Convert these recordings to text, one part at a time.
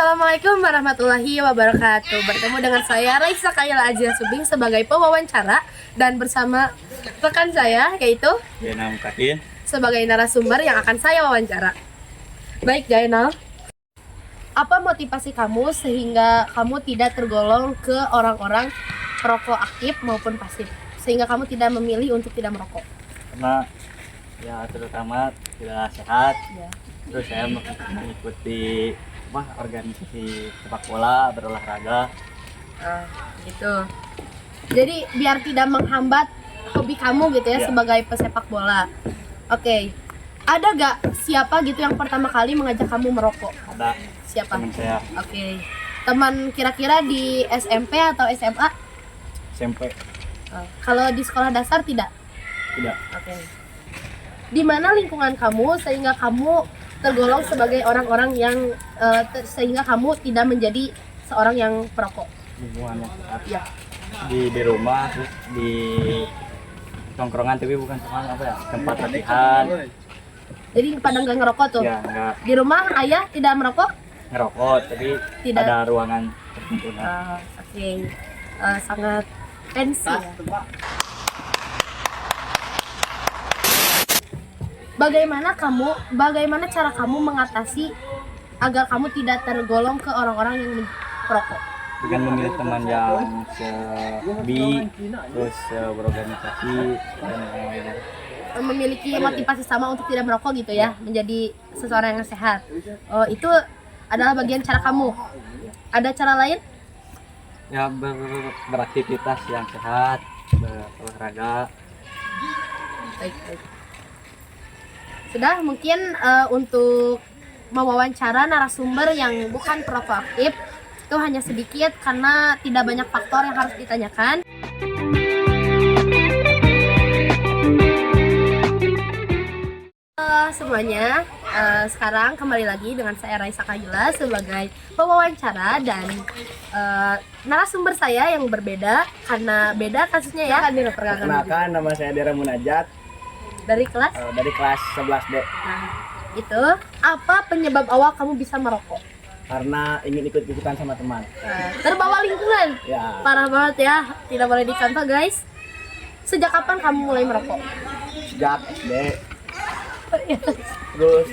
Assalamualaikum warahmatullahi wabarakatuh. Bertemu dengan saya Raisa Kayla Azia Subing sebagai pewawancara dan bersama rekan saya yaitu Jainal Mukadin sebagai narasumber yang akan saya wawancara. Baik Jainal, apa motivasi kamu sehingga kamu tidak tergolong ke orang-orang perokok aktif maupun pasif, sehingga kamu tidak memilih untuk tidak merokok? karena ya terutama tidak sehat. Ya. Terus saya mengikuti organisasi sepak bola, berolahraga. Gitu. Jadi biar tidak menghambat hobi kamu gitu ya, Ya. sebagai pesepak bola. Oke. Ada gak siapa gitu yang pertama kali mengajak kamu merokok? Ada Siapa? teman saya Oke. Teman kira-kira di SMP atau SMA? SMP. Kalau di sekolah dasar tidak? Tidak. Oke. Di mana lingkungan kamu sehingga kamu tergolong sebagai orang-orang yang sehingga kamu tidak menjadi seorang yang perokok? Lingkungannya sehat. Ya. Di rumah, terus di tongkrongan, tapi bukan tempat latihan. Jadi pada nggak ngerokok tuh? Ya nggak Di rumah ayah tidak merokok? ngerokok, tapi Tidak. ada ruangan tertentu. Oke. Sangat fancy ya. Bagaimana cara kamu mengatasi agar kamu tidak tergolong ke orang-orang yang perokok? Dengan memilih teman yang sebi, terus berorganisasi dan lain-lain. Memiliki motivasi sama untuk tidak merokok gitu ya, menjadi seseorang yang sehat. Itu adalah bagian cara kamu. Ada cara lain? Ya beraktivitas yang sehat, berolahraga. Baik. Sudah, mungkin untuk mewawancara narasumber yang bukan perokok aktif itu hanya sedikit karena tidak banyak faktor yang harus ditanyakan. Semuanya, sekarang kembali lagi dengan saya Raisa Kayla sebagai pewawancara dan narasumber saya yang berbeda karena beda kasusnya ya. Perkenalkan, nama saya Dera Munajat Dari kelas. dari kelas 11D. Nah, itu apa penyebab awal kamu bisa merokok? Karena ingin ikut-ikutan sama teman. Terbawa lingkungan. Ya, Parah banget ya, tidak boleh dicontoh guys. Sejak kapan kamu mulai merokok? sejak SD. Terus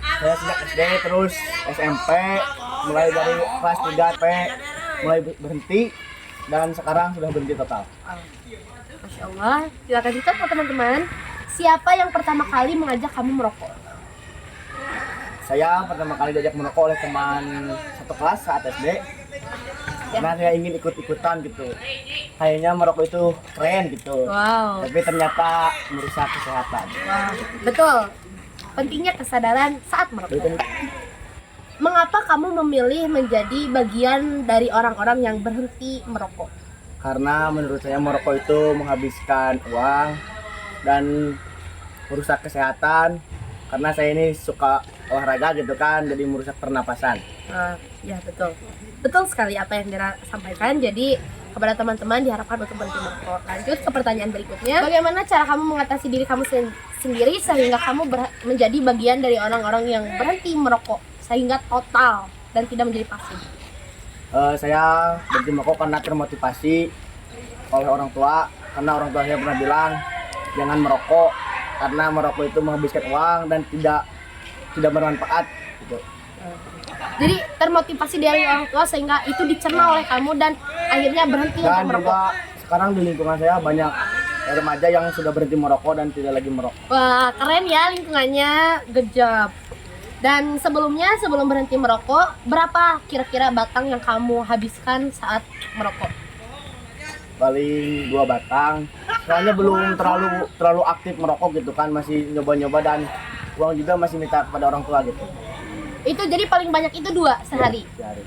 saya sejak SD, terus SMP, mulai dari kelas 3 mulai berhenti, dan sekarang sudah berhenti total. Masya Allah, silakan dicontoh teman-teman. Siapa yang pertama kali mengajak kamu merokok? Saya pertama kali diajak merokok oleh teman satu kelas saat SD. Karena saya ingin ikut-ikutan gitu. Kayaknya merokok itu keren gitu. Wow. Tapi ternyata merusak kesehatan. Betul. Pentingnya kesadaran saat merokok. Mengapa kamu memilih menjadi bagian dari orang-orang yang berhenti merokok? Karena menurut saya merokok itu menghabiskan uang dan merusak kesehatan. Karena saya ini suka olahraga gitu kan, jadi merusak pernapasan. Ya betul sekali apa yang Dera sampaikan. Jadi kepada teman-teman diharapkan untuk berhenti merokok. Lanjut ke pertanyaan berikutnya. Bagaimana cara kamu mengatasi diri kamu sendiri sehingga kamu menjadi bagian dari orang-orang yang berhenti merokok sehingga total dan tidak menjadi pasif? Saya berhenti merokok karena termotivasi oleh orang tua. Karena orang tua saya pernah bilang jangan merokok karena merokok itu menghabiskan uang dan tidak bermanfaat gitu. Jadi termotivasi dari orang tua sehingga itu dicerna oleh kamu dan akhirnya berhenti Dan untuk merokok. juga sekarang di lingkungan saya banyak remaja yang sudah berhenti merokok dan tidak lagi merokok. Wah, keren ya lingkungannya, good job. Dan sebelum berhenti merokok, berapa kira-kira batang yang kamu habiskan saat merokok? Paling 2 batang. Soalnya belum terlalu aktif merokok gitu kan, masih nyoba-nyoba dan uang juga masih minta kepada orang tua gitu. Itu jadi paling banyak itu 2 sehari. Sehari.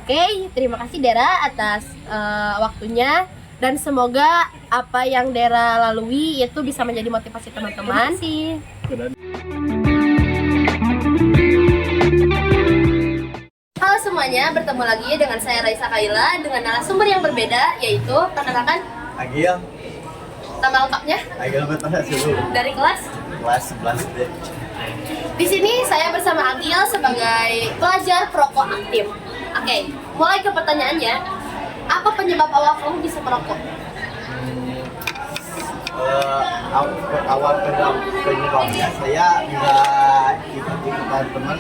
Oke, terima kasih Dera atas waktunya dan semoga apa yang Dera lalui itu bisa menjadi motivasi teman-teman. Halo semuanya, bertemu lagi dengan saya Raisa Kayla dengan narasumber yang berbeda, yaitu perkenalkan Agil nama lengkapnya Bertanya dulu. dari kelas kelas 11 SD. Di sini saya bersama Agil sebagai pelajar perokok aktif. Oke, mulai ke pertanyaannya. Apa penyebab awal kamu bisa merokok? Awal penyebabnya saya nggak ikut-ikutan teman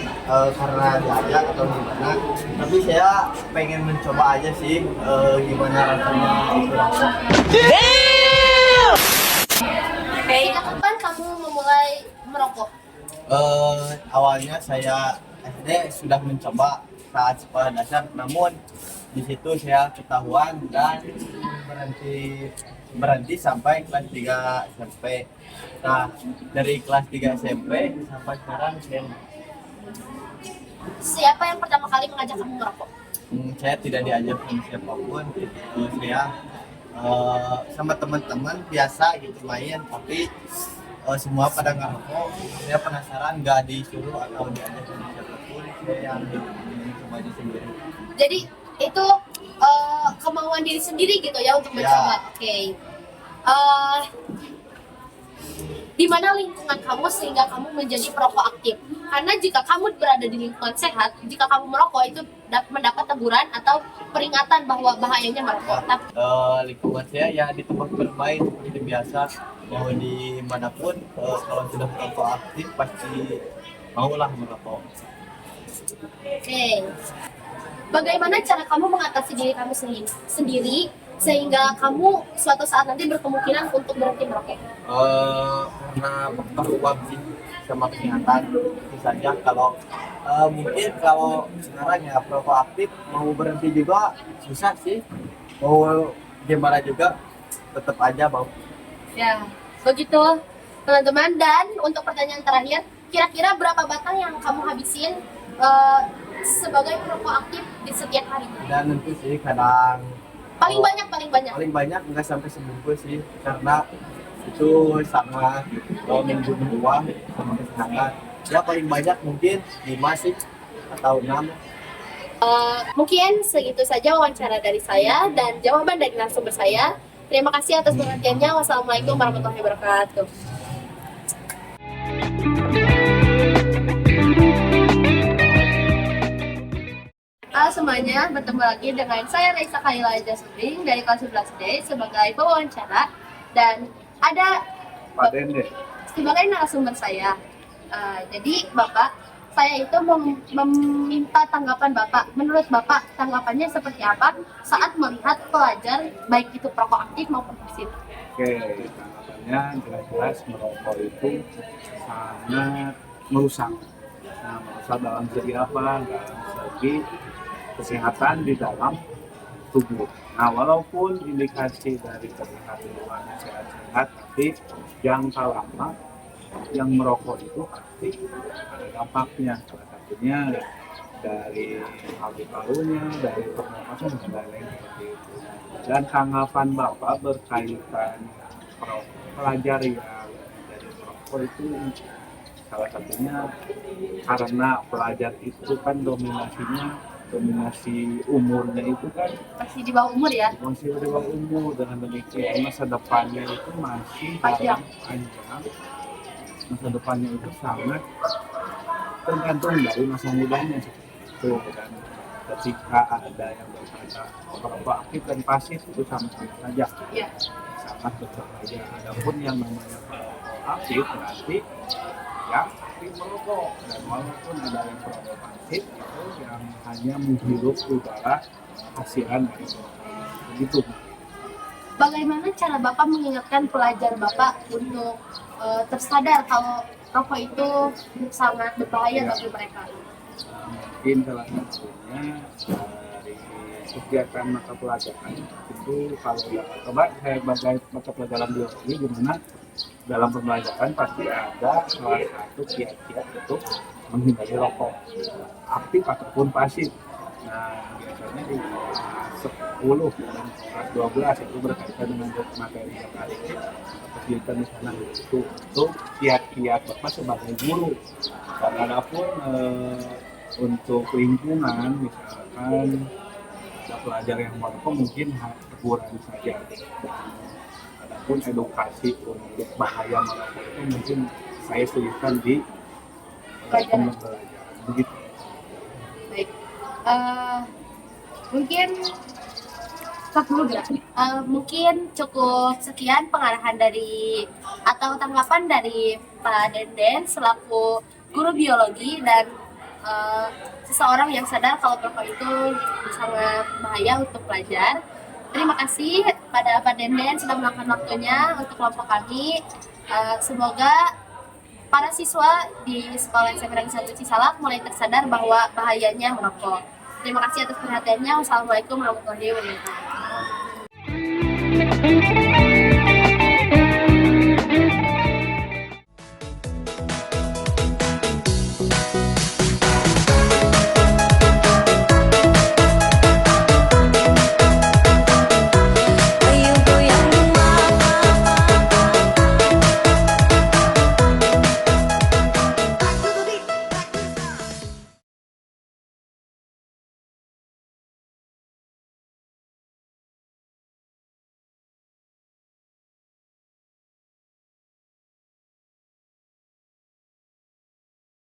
karena diajak atau gimana, tapi saya pengen mencoba aja sih gimana rasanya itu rokok. Oke, kapan kamu memulai merokok? Awalnya saya SD sudah mencoba saat sekolah dasar, namun di situ saya ketahuan dan berhenti sampai kelas 3 SMP. Nah, dari kelas 3 SMP sampai sekarang Siapa yang pertama kali mengajak kamu merokok? saya tidak diajak sama siapapun. Saya sama teman-teman biasa gitu main, tapi semua pada ngerokok. Saya penasaran, nggak disuruh atau diajak sama siapapun. Saya yang mencobanya sendiri. Jadi itu kemauan diri sendiri gitu ya untuk Ya. mencoba. Oke. Di mana lingkungan kamu sehingga kamu menjadi perokok aktif? Karena jika kamu berada di lingkungan sehat, jika kamu merokok itu mendapat teguran atau peringatan bahwa bahayanya merokok. Tapi Lingkungan saya ya di tempat bermain seperti biasa, mau dimanapun kalau sudah merokok aktif pasti maulah merokok. oke. Bagaimana cara kamu mengatasi diri kamu sendiri sehingga kamu suatu saat nanti berkemungkinan untuk berhenti merokok? Karena faktor uang sih sama kesehatan itu saja. Kalau mungkin kalau sekarang ya perokok aktif mau berhenti juga susah sih, mau gimana juga tetap aja mau. Ya, begitu teman-teman. Dan untuk pertanyaan terakhir, kira-kira berapa batang yang kamu habisin sebagai perokok aktif di setiap hari? Dan nanti sih kadang Paling banyak. paling banyak nggak sampai sebungkus sih, karena itu sama membunuh uang sama kesehatan. Ya paling banyak mungkin 5 sih atau 6. Mungkin segitu saja wawancara dari saya dan jawaban dari narasumber saya. Terima kasih atas perhatiannya. Wassalamualaikum warahmatullahi wabarakatuh. Halo semuanya, bertemu lagi dengan saya Raisa Khaila Jasubing dari kelas 11D sebagai pewawancara dan ada Pak Dende. sebagai narasumber saya. Jadi Bapak, saya itu meminta tanggapan Bapak. Menurut Bapak, tanggapannya seperti apa saat melihat pelajar baik itu perokok aktif maupun pasif? Oke, tanggapannya jelas-jelas merokok itu sangat merusak. Nah, merusak dalam segi apa? Dalam segi kesehatan di dalam tubuh. Nah, walaupun indikasi dari terlihat di luarnya sehat-sehat, tapi jangka lama yang merokok itu pasti ada dampaknya. Salah satunya dari paru-parunya, dari pernapasan dan lain-lain seperti itu. Dan tanggapan Bapak berkaitan pelajar yang dari merokok itu salah satunya karena pelajar itu kan dominasi umurnya itu kan Masih di bawah umur ya? masih di bawah umur, dengan demikian masa depannya itu masih Panjang. panjang. Masa depannya itu sangat tergantung dari masa mudanya itu. Dan ketika ada yang berkata perokok aktif dan pasif itu sama-sama saja Iya. sangat berbahaya. Adapun yang namanya perokok aktif berarti yang aktif merokok, dan walaupun ada yang perokok pasif itu yang hanya menghirup udara hasilan dari merokok. Begitu. Bagaimana cara Bapak mengingatkan pelajar Bapak untuk tersadar kalau rokok itu sangat berbahaya Ya. bagi mereka? Mungkin salah satunya dari kegiatan mata pelajaran itu, kalau coba saya bagai mata pelajaran biologi, gimana dalam pembelajaran pasti ada salah satu kiat-kiat untuk menghindari rokok aktif ataupun pasif. Nah, biasanya di kelas 10 dan kelas 12 itu berkaitan dengan materi yang hari ini, kegiatan di sana itu untuk kiat-kiat Bapak sebagai guru. Dan adapun untuk lingkungan, misalkan ada pelajar yang merokok mungkin teguran saja. Adapun edukasi untuk bahaya merokok itu mungkin saya selipkan di Pelajaran. pembelajaran. Begitu. Baik. Mungkin stop dulu ya. Mungkin cukup sekian pengarahan dari atau tanggapan dari Pak Denden selaku guru biologi dan seseorang yang sadar kalau merokok itu sangat bahaya untuk pelajar. Terima kasih pada Pak Denden sudah meluangkan waktunya untuk kelompok kami. Semoga para siswa di Sekolah SMP Negeri 1 Cisalak mulai tersadar bahwa bahayanya merokok. Terima kasih atas perhatiannya. Wassalamualaikum warahmatullahi wabarakatuh.